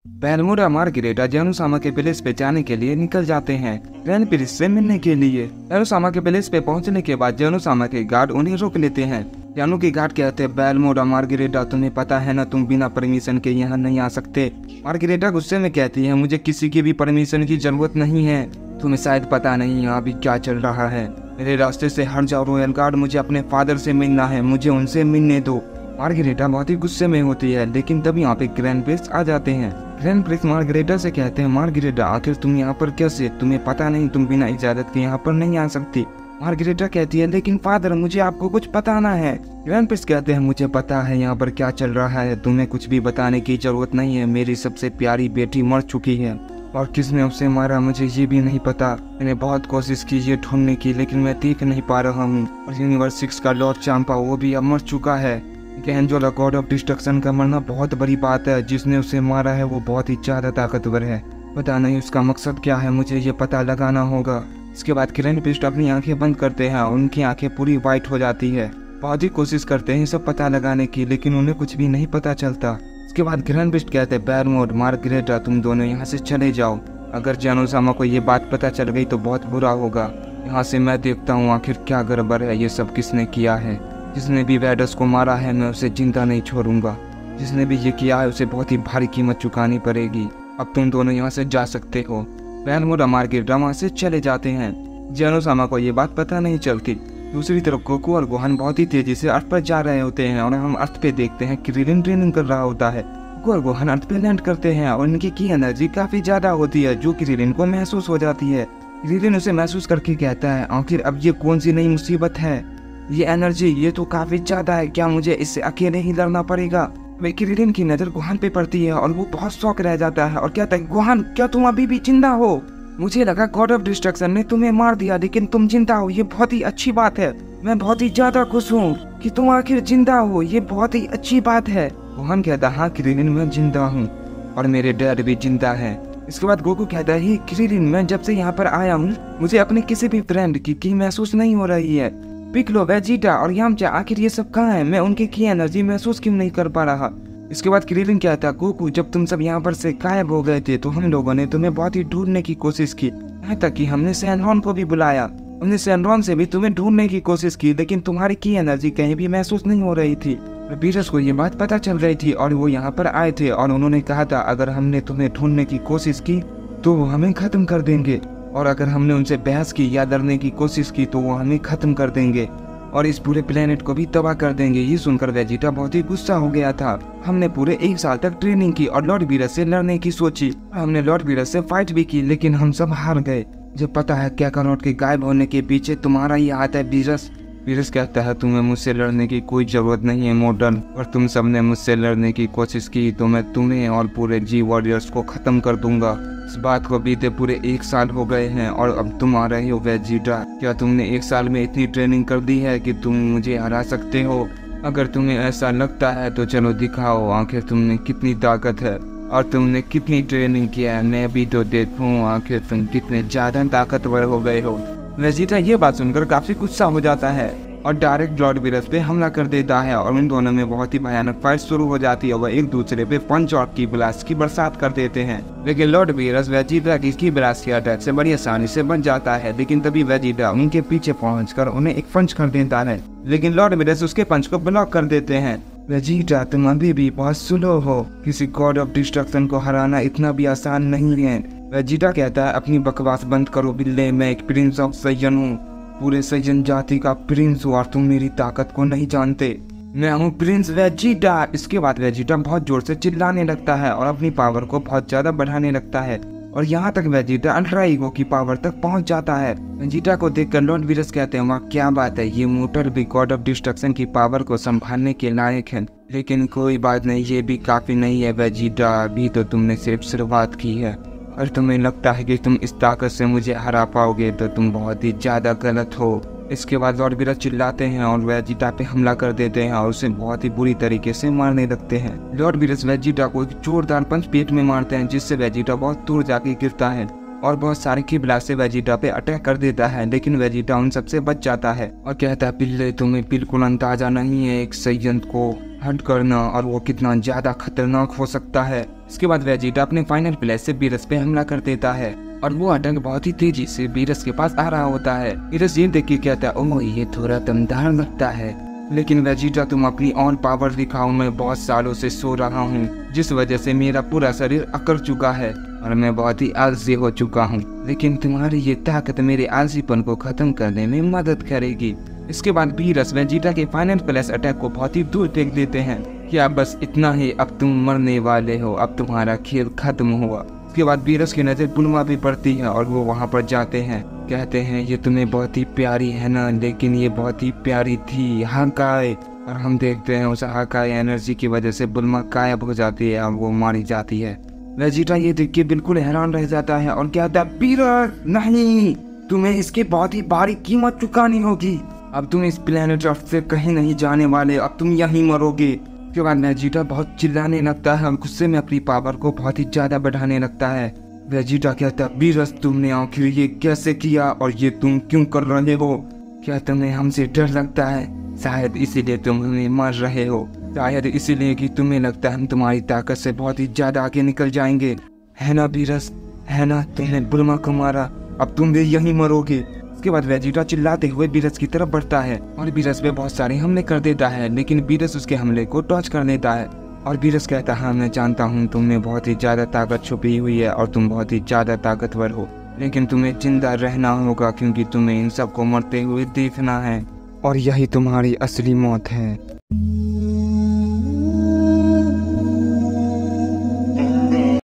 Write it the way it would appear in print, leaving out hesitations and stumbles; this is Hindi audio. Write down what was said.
बेलमोंड और मार्गरेटा जेनोसामा के पैलेस पे जाने के लिए निकल जाते हैं ग्रैंड प्रिंस से मिलने के लिए। जेनोसामा के पैलेस पे पहुंचने के बाद जेनोसामा के गार्ड उन्हें रोक लेते हैं। जानू के गार्ड कहते हैं, बेलमोंड और मार्गरेटा, तुम्हें पता है ना, तुम बिना परमिशन के यहाँ नहीं आ सकते। मार्गरेटा गुस्से में कहती है, मुझे किसी की भी परमिशन की जरूरत नहीं है। तुम्हें शायद पता नहीं यहाँ अभी क्या चल रहा है। मेरे रास्ते से हट जाओ रॉयल गार्ड, मुझे अपने फादर से मिलना है, मुझे उनसे मिलने दो। मार्गरेटा बहुत ही गुस्से में होती है, लेकिन तब यहाँ पे ग्रैंड प्रिंस आ जाते हैं। ग्रैंड प्रिंस मार्गरेटा से कहते हैं, मार्गरेटा आखिर तुम यहाँ पर कैसे? तुम्हें पता नहीं तुम बिना इजाजत के यहाँ पर नहीं आ सकती। मार्गरेटा कहती है, लेकिन फादर मुझे आपको कुछ बताना है। ग्रैंड प्रिंस कहते हैं, मुझे पता है यहाँ पर क्या चल रहा है, तुम्हें कुछ भी बताने की जरूरत नहीं है। मेरी सबसे प्यारी बेटी मर चुकी है और किसने उसे मारा मुझे ये भी नहीं पता। मैंने बहुत कोशिश की ये ढूंढने की, लेकिन मैं देख नहीं पा रहा हूँ। और यूनिवर्स 6 का लॉर्ड चांपा वो भी अब मर चुका है। एंजेला गॉड ऑफ डिस्ट्रक्शन का मरना बहुत बड़ी बात है। जिसने उसे मारा है वो बहुत ही ज्यादा ताकतवर है। पता नहीं उसका मकसद क्या है, मुझे ये पता लगाना होगा। इसके बाद ग्रैंड प्रिंस अपनी आंखें बंद करते हैं, उनकी आंखें पूरी वाइट हो जाती है। बहुत ही कोशिश करते हैं सब पता लगाने की, लेकिन उन्हें कुछ भी नहीं पता चलता। इसके बाद ग्रैंड प्रिंस कहते हैं, बेलमोंड, मार्गरेटा, तुम दोनों यहाँ से चले जाओ। अगर जेनोसामा को ये बात पता चल गई तो बहुत बुरा होगा। यहाँ से मैं देखता हूँ आखिर क्या गड़बड़ है, ये सब किसने किया है। जिसने भी वेडस को मारा है मैं उसे जिंदा नहीं छोड़ूंगा। जिसने भी ये किया है उसे बहुत ही भारी कीमत चुकानी पड़ेगी। अब तुम दोनों यहाँ से जा सकते हो। बेलमोंड और मार्गरेटा वहाँ से चले जाते हैं। जेनोसामा को ये बात पता नहीं चलती। दूसरी तरफ गोकू और गोहान बहुत ही तेजी से अर्थ पर जा रहे होते हैं और हम अर्थ पे देखते हैं क्रिलिन ट्रेनिंग कर रहा होता है। गोकू और गोहान अर्थ पे लैंड करते हैं और उनकी की एनर्जी काफी ज्यादा होती है, जो क्रिलिन को महसूस हो जाती है। क्रिलिन उसे महसूस करके कहता है, आखिर अब ये कौन सी नई मुसीबत है? ये एनर्जी ये तो काफी ज्यादा है, क्या मुझे इससे अकेले ही लड़ना पड़ेगा? वे क्रिलिन की नजर गोहान पे पड़ती है और वो बहुत शौक रह जाता है और कहता है, गोहान क्या तुम अभी भी जिंदा हो? मुझे लगा गॉड ऑफ डिस्ट्रक्शन ने तुम्हें मार दिया, लेकिन तुम जिंदा हो, ये बहुत ही अच्छी बात है। मैं बहुत ही ज्यादा खुश हूँ कि तुम आखिर जिंदा हो, ये बहुत ही अच्छी बात है। गोहान कहता, हाँ क्रिलिन मैं जिंदा हूँ और मेरे डैड भी जिंदा है। इसके बाद गोकू कहता है, क्रिलिन मैं जब से यहाँ पर आया हूँ मुझे अपने किसी भी फ्रेंड की महसूस नहीं हो रही है। पिकलो, वेजिटा और यामचा आखिर ये सब कहाँ है? मैं उनकी की एनर्जी महसूस क्यों नहीं कर पा रहा? इसके बाद क्रिलिन कहता है, गोकू जब तुम सब यहाँ पर से गायब हो गए थे तो हम लोगों ने तुम्हें बहुत ही ढूंढने की कोशिश की, यहाँ तक कि हमने सैनरॉन को भी बुलाया। हमने सैनरॉन से भी तुम्हें ढूंढने की कोशिश की, लेकिन तुम्हारी की एनर्जी कहीं भी महसूस नहीं हो रही थी। बीरस को ये बात पता चल रही थी और वो यहाँ पर आए थे और उन्होंने कहा था, अगर हमने तुम्हें ढूंढने की कोशिश की तो वो हमें खत्म कर देंगे, और अगर हमने उनसे बहस की या डरने की कोशिश की तो वो हमें खत्म कर देंगे और इस पूरे प्लेनेट को भी तबाह कर देंगे। ये सुनकर वेजिटा बहुत ही गुस्सा हो गया था। हमने पूरे 1 साल तक ट्रेनिंग की और लॉर्ड बीरस से लड़ने की सोची। हमने लॉर्ड बीरस से फाइट भी की, लेकिन हम सब हार गए। मुझे पता है कैकारोट के गायब होने के पीछे तुम्हारा ही हाथ है बीरस। बीरस कहता है, तुम्हें मुझसे लड़ने की कोई जरूरत नहीं है मॉडर्न, और तुम सबने मुझसे लड़ने की कोशिश की तो मैं तुम्हें और पूरे जी वॉरियर्स को खत्म कर दूंगा। इस बात को बीते पूरे 1 साल हो गए हैं और अब तुम आ रहे हो वेजिटा। क्या तुमने 1 साल में इतनी ट्रेनिंग कर दी है कि तुम मुझे हरा सकते हो? अगर तुम्हें ऐसा लगता है तो चलो दिखाओ आखिर तुमने कितनी ताकत है और तुमने कितनी ट्रेनिंग किया है। मैं भी तो देखूं आखिर तुम कितने ज्यादा ताकतवर हो गए हो। वेजिटा ये बात सुनकर काफी गुस्सा हो जाता है और डायरेक्ट लॉर्ड बीरस पे हमला कर देता है और उन दोनों में बहुत ही भयानक फाइट शुरू हो जाती है। वह एक दूसरे पे पंच और की ब्लास्ट की बरसात कर देते हैं, लेकिन लॉर्ड बीरस वेजिटा की ब्लास्ट की अटैक से बड़ी आसानी से बच जाता है। लेकिन तभी वेजिटा उनके पीछे पहुंचकर उन्हें एक पंच कर देता है, लेकिन लॉर्ड बीरस उसके पंच को ब्लॉक कर देते हैं। वेजिटा तुम अभी भी बहुत स्लो हो, किसी गॉड ऑफ डिस्ट्रक्शन को हराना इतना भी आसान नहीं है। वेजिटा कहता है, अपनी बकवास बंद करो बिल्ले, मैं एक प्रिंस ऑफ सैयन हूँ, पूरे सैयन जाति का प्रिंस हूँ और तुम मेरी ताकत को नहीं जानते। मैं हूँ प्रिंस वेजिटा। इसके बाद वेजिटा बहुत जोर से चिल्लाने लगता है और अपनी पावर को बहुत ज्यादा बढ़ाने लगता है और यहाँ तक वेजिटा अल्ट्रा ईगो की पावर तक पहुँच जाता है। वेजिटा को देखकर लॉर्ड बीरस कहते हैं, वहाँ क्या बात है, ये मोटर भी गॉड ऑफ डिस्ट्रक्शन की पावर को संभालने के लायक है, लेकिन कोई बात नहीं, ये भी काफी नहीं है वेजिटा, अभी तो तुमने सिर्फ शुरुआत की है और तुम्हें लगता है कि तुम इस ताकत से मुझे हरा पाओगे तो तुम बहुत ही ज्यादा गलत हो। इसके बाद लॉर्ड बीरस चिल्लाते हैं और वेजिटा पे हमला कर देते हैं और उसे बहुत ही बुरी तरीके से मारने लगते हैं। लॉर्ड बीरस वेजिटा को एक जोरदार पंच पेट में मारते हैं, जिससे वेजिटा बहुत दूर जाके गिरता है और बहुत सारे की ब्लास्ट से वेजिटा पे अटैक कर देता है, लेकिन वेजिटा उन सबसे बच जाता है और कहता है, पिल्ले तुम्हें बिल्कुल अंदाजा नहीं है एक सैयन को हट करना और वो कितना ज्यादा खतरनाक हो सकता है। इसके बाद वेजिटा अपने फाइनल प्लेस से बीरस पे हमला कर देता है और वो अटैक बहुत ही तेजी से बीरस के पास आ रहा होता है। बीरस ये देख के कहता है, ओह ये थोड़ा दमदार लगता है, लेकिन वेजिटा तुम अपनी ऑन पावर दिखाओ। मैं बहुत सालों से सो रहा हूँ, जिस वजह से मेरा पूरा शरीर अकड़ चुका है और मैं बहुत ही आलसी हो चुका हूँ, लेकिन तुम्हारी ये ताकत मेरे आलसीपन को खत्म करने में मदद करेगी। इसके बाद बीरस वेजिटा के फाइनल प्लस अटैक को बहुत ही दूर फेंक देते हैं। क्या बस इतना ही, अब तुम मरने वाले हो, अब तुम्हारा खेल खत्म हुआ। उसके बाद बीरस की नजर बुलमा पे पड़ती है और वो वहाँ पर जाते हैं। कहते हैं ये तुम्हें बहुत ही प्यारी है ना, लेकिन ये बहुत ही प्यारी थी हाकाई। और हम देखते हैं उस हाकाई एनर्जी की वजह से बुलमा गायब हो जाती है और वो मारी जाती है। वेजिटा ये देख के बिल्कुल हैरान रह जाता है और कहता है, बीरस नहीं, तुम्हें इसकी बहुत ही भारी कीमत चुकानी होगी। अब तुम इस प्लेनेट अर्थ से कहीं नहीं जाने वाले, अब तुम यहीं मरोगे। उसके बाद वेजिटा बहुत चिल्लाने लगता है और गुस्से में अपनी पावर को बहुत ही ज्यादा बढ़ाने लगता है। वेजिटा कहता है, बीरस तुमने आखिर ये कैसे किया और ये तुम क्यों कर रहे हो? क्या तुम्हें हमसे डर लगता है? शायद इसीलिए तुम हमें मार रहे हो, शायद इसीलिए कि तुम्हें लगता है हम तुम्हारी ताकत से बहुत ही ज्यादा आगे निकल जाएंगे, है ना बीरस, है ना? तुमने बुलमा को मारा, अब तुम भी यहीं मरोगे। उसके बाद वेजिटा चिल्लाते हुए बीरस की तरफ बढ़ता है और बीरस पे बहुत सारे हमले कर देता है, लेकिन बीरस उसके हमले को डॉज कर लेता है। और बीरस कहता है, हाँ मैं जानता हूँ तुम में बहुत ही ज्यादा ताकत छुपी हुई है और तुम बहुत ही ज्यादा ताकतवर हो, लेकिन तुम्हें जिंदा रहना होगा क्योंकि तुम्हें इन सबको मरते हुए देखना है और यही तुम्हारी असली मौत है।